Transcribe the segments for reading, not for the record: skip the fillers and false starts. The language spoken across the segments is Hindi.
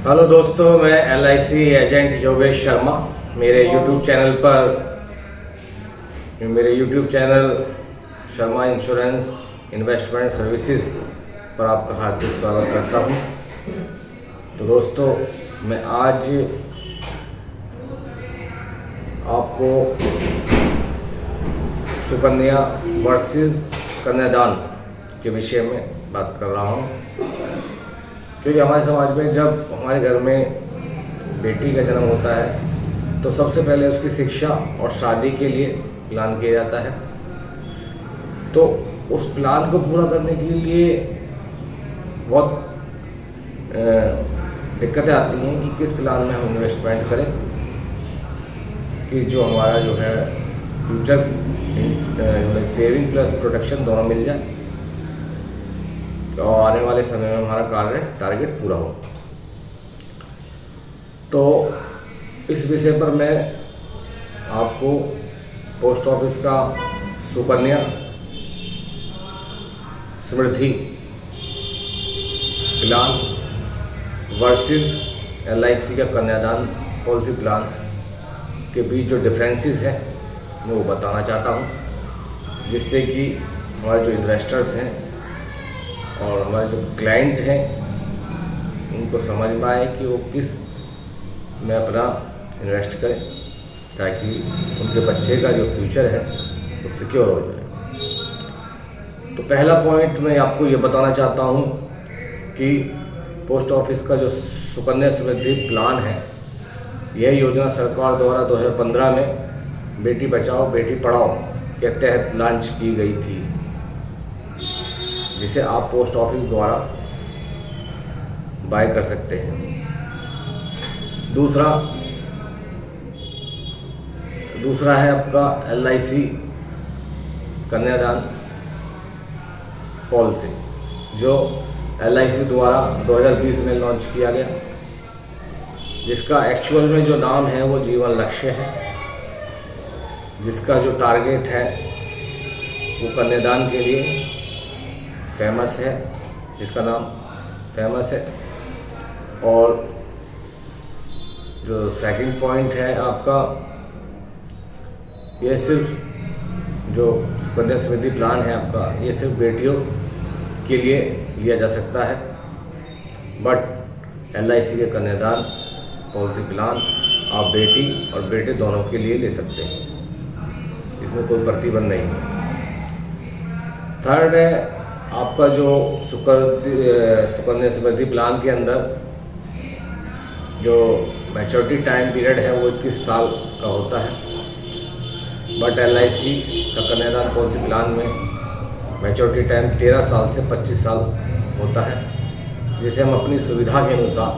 हेलो दोस्तों, मैं LIC एजेंट योगेश शर्मा मेरे YouTube channel Sharma insurance investment services पर आपका हार्दिक स्वागत करता हूं। तो दोस्तों, मैं आज आपको सुकन्या वर्सेस कन्यादान के विषय में बात कर रहा हूं, क्योंकि हमारे समाज में जब हमारे घर में बेटी का जन्म होता है तो सबसे पहले उसकी शिक्षा और शादी के लिए प्लान किया जाता है। तो उस प्लान को पूरा करने के लिए बहुत दिक्कतें आती हैं कि किस प्लान में हम इन्वेस्टमेंट करें कि जो हमारा जो है फ्यूचर सेविंग प्लस प्रोटेक्शन दोनों मिल जाए और आने वाले समय में हमारा टारगेट पूरा हो। तो इस विषय पर मैं आपको पोस्ट ऑफिस का Sukanya Samriddhi plan versus LIC का कन्यादान पॉलिसी प्लान के बीच जो डिफरेंसेस हैं मैं वो बताना चाहता हूँ, जिससे कि हमारे जो इन्वेस्टर्स हैं और हमारे जो क्लाइंट हैं उनको समझ में आए कि वो किस में अपना इन्वेस्ट करें ताकि उनके बच्चे का जो फ्यूचर है वो सिक्योर हो जाए। तो पहला पॉइंट मैं आपको ये बताना चाहता हूँ कि पोस्ट ऑफिस का जो सुकन्या समृद्धि प्लान है, यह योजना सरकार द्वारा 2015 में बेटी बचाओ बेटी पढ़ाओ के तहत लॉन्च की गई थी, जिसे आप पोस्ट ऑफिस द्वारा बाय कर सकते हैं। दूसरा है आपका LIC कन्यादान पॉलिसी, जो LIC द्वारा 2020 में लॉन्च किया गया, जिसका एक्चुअल में जो नाम है वो जीवन लक्ष्य है, जिसका जो टारगेट है वो कन्यादान के लिए फेमस है, जिसका नाम फेमस है। और जो सेकंड पॉइंट है आपका, ये सिर्फ जो सुकन्या समृद्धि प्लान है आपका, ये सिर्फ बेटियों के लिए लिया जा सकता है, बट LIC के कन्यादान पॉलिसी प्लान आप बेटी और बेटे दोनों के लिए ले सकते हैं, इसमें कोई प्रतिबंध नहीं है। थर्ड है आपका जो सुकन्या समृद्धि प्लान के अंदर जो मैच्योरिटी टाइम पीरियड है वो 21 साल का होता है, बट LIC का कन्यादान पॉलिसी प्लान में मैच्योरिटी टाइम 13 साल से 25 साल होता है, जिसे हम अपनी सुविधा के अनुसार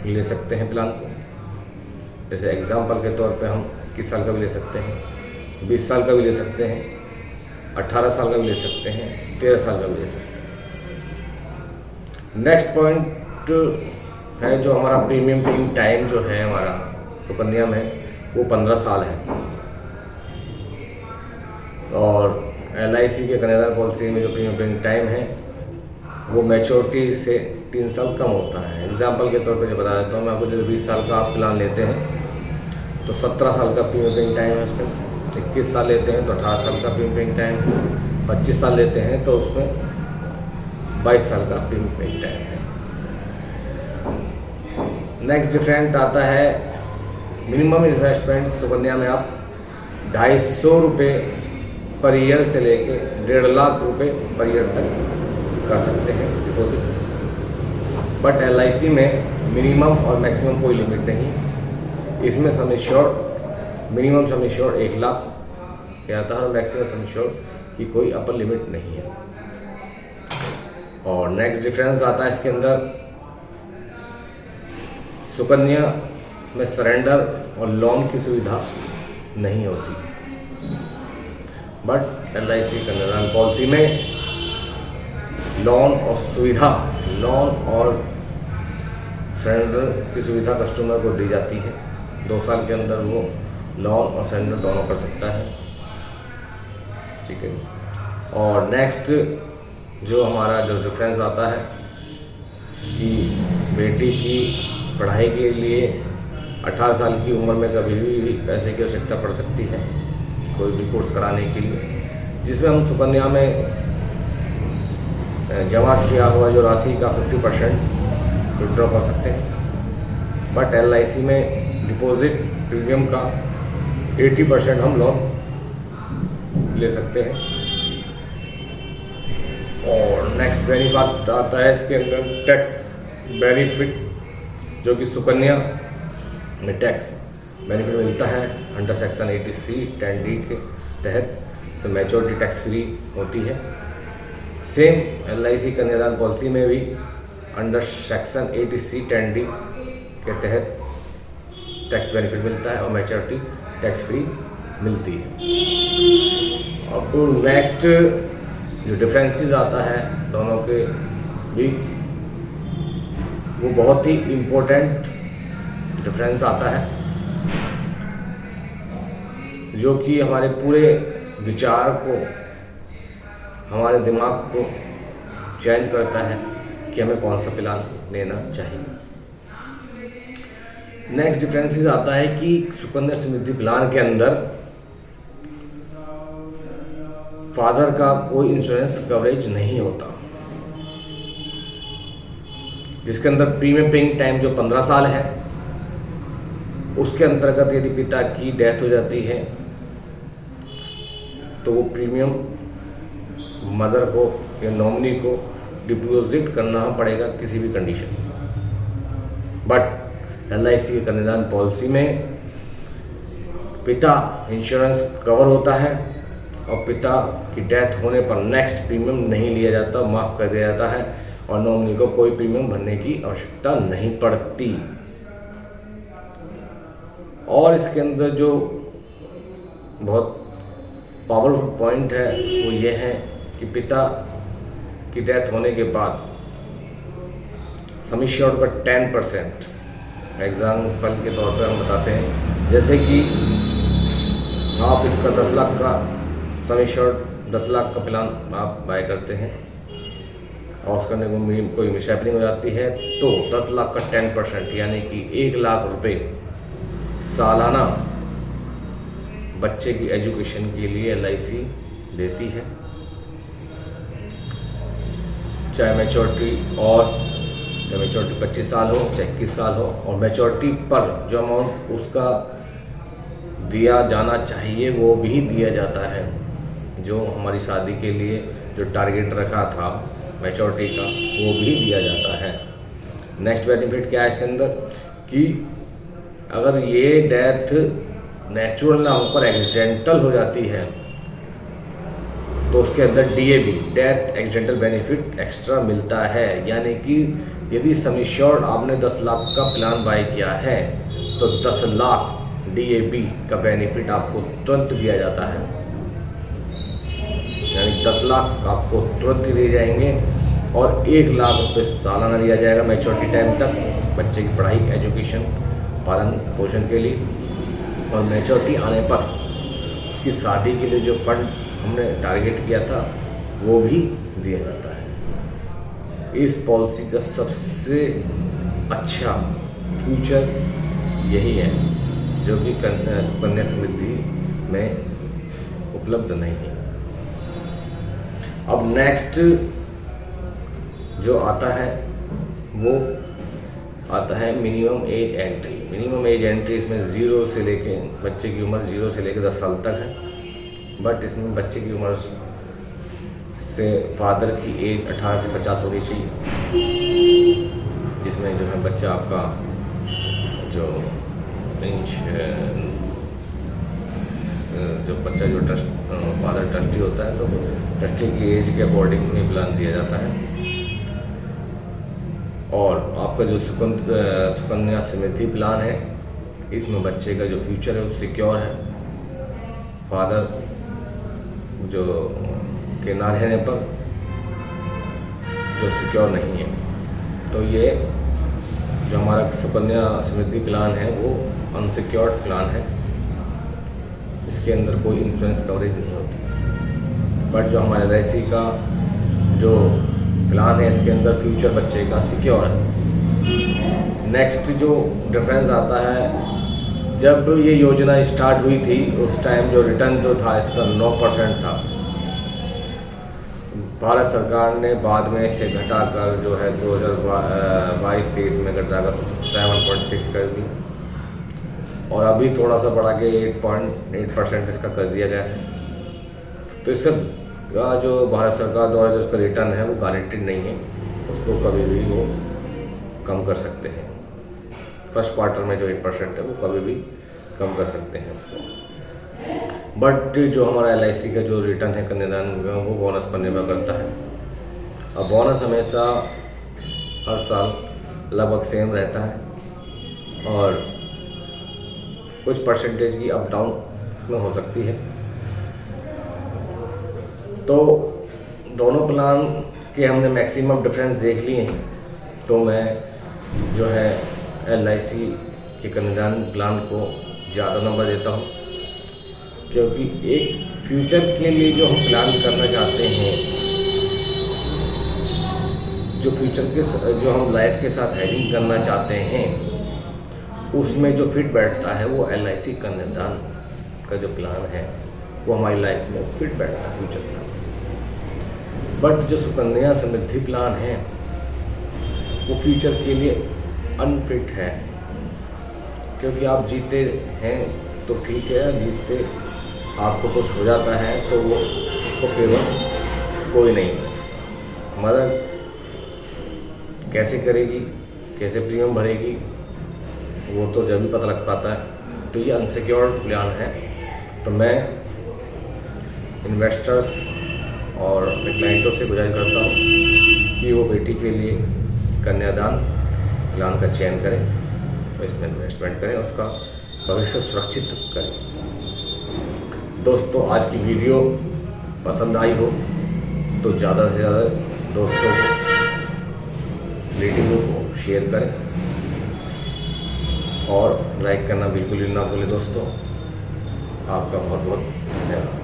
ले सकते हैं प्लान को। जैसे एग्जाम्पल के तौर पे हम 21 साल का भी ले सकते हैं, 20 साल का भी ले सकते हैं, 18 साल का भी ले सकते हैं, 13 साल का भी ले सकते हैं। नेक्स्ट पॉइंट है जो हमारा प्रीमियम पेइंग टाइम जो है हमारा सुकन्या में वो 15 साल है, और LIC के कन्यादान पॉलिसी में जो प्रीमियम पेइंग टाइम है वो मैच्योरिटी से 3 साल कम होता है। एग्जाम्पल के तौर पे जो बता देता हूँ मैं आपको, जैसे 20 साल का आप प्लान लेते हैं तो 17 साल का प्रीमियम पेइंग टाइम है उसका, 21 साल लेते हैं तो 18 साल का प्रीमियम पेइंग टाइम, 25 साल लेते हैं तो उसमें 22 साल का प्रीमियम पेइंग टाइम है। नेक्स्ट डिफरेंट आता है मिनिमम इन्वेस्टमेंट सुकन्या में आप 250 रुपये पर ईयर से लेके 1.5 लाख रुपये पर ईयर तक कर सकते हैं डिपॉजिट, बट LIC में मिनिमम और मैक्सिमम कोई लिमिट नहीं। इसमें sum assured minimum sum assured 1 lakh क्या आता है और मैक्सिमम सम एश्योर्ड की कोई अपर लिमिट नहीं है। और नेक्स्ट डिफरेंस आता है इसके अंदर, सुकन्या में सरेंडर और लोन की सुविधा नहीं होती, बट LIC कन्यादान पॉलिसी में लोन और सरेंडर की सुविधा कस्टमर को दी जाती है। 2 साल के अंदर वो लोन और सरेंडर दोनों कर सकता है, ठीक है। और नेक्स्ट जो हमारा जो डिफरेंस आता है कि बेटी की पढ़ाई के लिए 18 साल की उम्र में कभी भी पैसे की आवश्यकता पड़ सकती है कोई भी कोर्स कराने के लिए, जिसमें हम सुकन्या में जमा किया हुआ जो राशि का 50% विड्रॉ कर सकते हैं। बट LIC में डिपॉजिट प्रीमियम का 80% हम लोन ले सकते हैं। और नेक्स्ट बेनिफिट आता है इसके अंदर टैक्स बेनिफिट, जो कि सुकन्या में टैक्स बेनिफिट मिलता है अंडर सेक्शन 80C 10D के तहत। तो मैच्योरिटी टैक्स फ्री होती है। सेम LIC कन्यादान पॉलिसी में भी अंडर सेक्शन 80C 10D के तहत टैक्स बेनिफिट मिलता है और मैच्योरिटी टैक्स फ्री मिलती है। अब नेक्स्ट जो डिफरेंसेस आता है दोनों के बीच, वो बहुत ही इम्पोर्टेंट डिफरेंस आता है, जो कि हमारे पूरे विचार को, हमारे दिमाग को चेंज करता है कि हमें कौन सा प्लान लेना चाहिए। नेक्स्ट डिफरेंसेस आता है कि सुकन्या समृद्धि प्लान के अंदर फादर का कोई इंश्योरेंस कवरेज नहीं होता, जिसके अंदर प्रीमियम पेइंग टाइम जो 15 साल है, उसके अंतर्गत यदि पिता की डेथ हो जाती है तो वो प्रीमियम मदर को या नॉमिनी को डिपॉजिट करना पड़ेगा किसी भी कंडीशन। बट LIC के कन्यादान पॉलिसी में पिता इंश्योरेंस कवर होता है और पिता की डेथ होने पर नेक्स्ट प्रीमियम नहीं लिया जाता, माफ़ कर दिया जाता है और नॉमिनी को कोई प्रीमियम भरने की आवश्यकता नहीं पड़ती। और इसके अंदर जो बहुत पावरफुल पॉइंट है वो ये है कि पिता की डेथ होने के बाद सम एश्योर्ड का 10%, एग्जाम्पल के तौर पर हम बताते हैं, जैसे कि आप इसका 10 लाख का सम एश्योर्ड 10 लाख का प्लान आप बाय करते हैं और उसका कोई मिसहैपनिंग हो जाती है तो 10 लाख का 10% यानी कि 1 लाख रुपए सालाना बच्चे की एजुकेशन के लिए LIC देती है, चाहे मैच्योरिटी 25 साल हो, चाहे 21 साल हो। और मैच्योरिटी पर जो अमाउंट उसका दिया जाना चाहिए वो भी दिया जाता है, जो हमारी शादी के लिए जो टारगेट रखा था मैच्योरिटी का वो भी दिया जाता है। नेक्स्ट बेनिफिट क्या है इसके अंदर कि अगर ये डेथ नेचुरल ना होकर एक्सीडेंटल हो जाती है तो उसके अंदर DAB death accidental benefit extra मिलता है, यानी कि यदि सम एश्योर्ड आपने 10 लाख का प्लान बाय किया है तो 10 लाख DAB का बेनिफिट आपको तुरंत दिया जाता है, यानी 10 लाख आपको तुरंत दिए जाएंगे और 1 लाख रुपये सालाना दिया जाएगा मैच्योरिटी टाइम तक बच्चे की पढ़ाई एजुकेशन पालन पोषण के लिए। और मैच्योरिटी आने पर उसकी शादी के लिए जो फंड हमने टारगेट किया था वो भी दिया जाता है। इस पॉलिसी का सबसे अच्छा फ्यूचर यही है जो कि सुकन्या समृद्धि में उपलब्ध नहीं है। अब नेक्स्ट जो आता है वो आता है minimum age entry. Minimum age entry इसमें 0 से लेके बच्चे की उम्र 0 से लेकर 10 साल तक है, बट इसमें बच्चे की उम्र से फादर की एज 18 से 50 होनी चाहिए, जिसमें जो है बच्चा आपका जो बच्चा जो फादर ट्रस्टी होता है तो ट्रस्टी की एज के अकॉर्डिंग में प्लान दिया जाता है। और आपका जो सुकन्या समृद्धि प्लान है इसमें बच्चे का जो फ्यूचर है वो सिक्योर है, फादर जो के ना रहने पर जो सिक्योर नहीं है। तो ये जो हमारा सुकन्या समृद्धि प्लान है वो अनसिक्योर्ड प्लान है, इसके अंदर कोई इंश्योरेंस कवरेज नहीं होती। बट जो हमारे LIC का जो प्लान है इसके अंदर फ्यूचर बच्चे का सिक्योर है। नेक्स्ट जो डिफरेंस आता है, जब ये योजना स्टार्ट हुई थी उस टाइम जो रिटर्न जो था इसका 9% था। भारत सरकार ने बाद में इसे घटाकर जो है 2022-23 में घटाकर 7.6 कर दी और अभी थोड़ा सा बढ़ा के 8.8% इसका कर दिया गया है। तो इसका जो भारत सरकार द्वारा जो इसका रिटर्न है वो गारंटेड नहीं है, उसको कभी भी वो कम कर सकते हैं। फर्स्ट क्वार्टर में जो 8% है वो कभी भी कम कर सकते हैं उसको। बट जो हमारा LIC का जो रिटर्न है कन्यादान का वो बोनस पर निर्भर करता है। अब बोनस हमेशा हर साल लगभग सेम रहता है और कुछ परसेंटेज की अप डाउन इसमें हो सकती है। तो दोनों प्लान के हमने मैक्सिमम डिफरेंस देख लिए हैं। तो मैं जो है LIC के कन्यादान प्लान को ज़्यादा नंबर देता हूँ, क्योंकि एक फ्यूचर के लिए जो हम प्लान करना चाहते हैं, जो फ्यूचर के जो हम लाइफ के साथ हेडिंग करना चाहते हैं, उसमें जो फिट बैठता है वो LIC कन्यादान का जो प्लान है वो हमारी लाइफ में फिट बैठता है फ्यूचर प्लान। बट जो सुकन्या समृद्धि प्लान है वो फ्यूचर के लिए अनफिट है, क्योंकि आप जीते हैं तो ठीक है, जीतते आपको कुछ हो जाता है तो वो उसको केवल कोई नहीं मदद कैसे करेगी, कैसे प्रीमियम भरेगी, वो तो जब भी पता लग पाता है। तो ये अनसिक्योर्ड प्लान है। तो मैं इन्वेस्टर्स और अपने क्लाइंटों से गुजारिश करता हूँ कि वो बेटी के लिए कन्यादान प्लान का चयन करें, तो इसमें इन्वेस्टमेंट करें, उसका भविष्य सुरक्षित करें। दोस्तों, आज की वीडियो पसंद आई हो तो ज़्यादा से ज़्यादा दोस्तों को, रिलेटिवों को शेयर करें और लाइक करना बिल्कुल भी ना भूलें। दोस्तों, आपका बहुत बहुत धन्यवाद।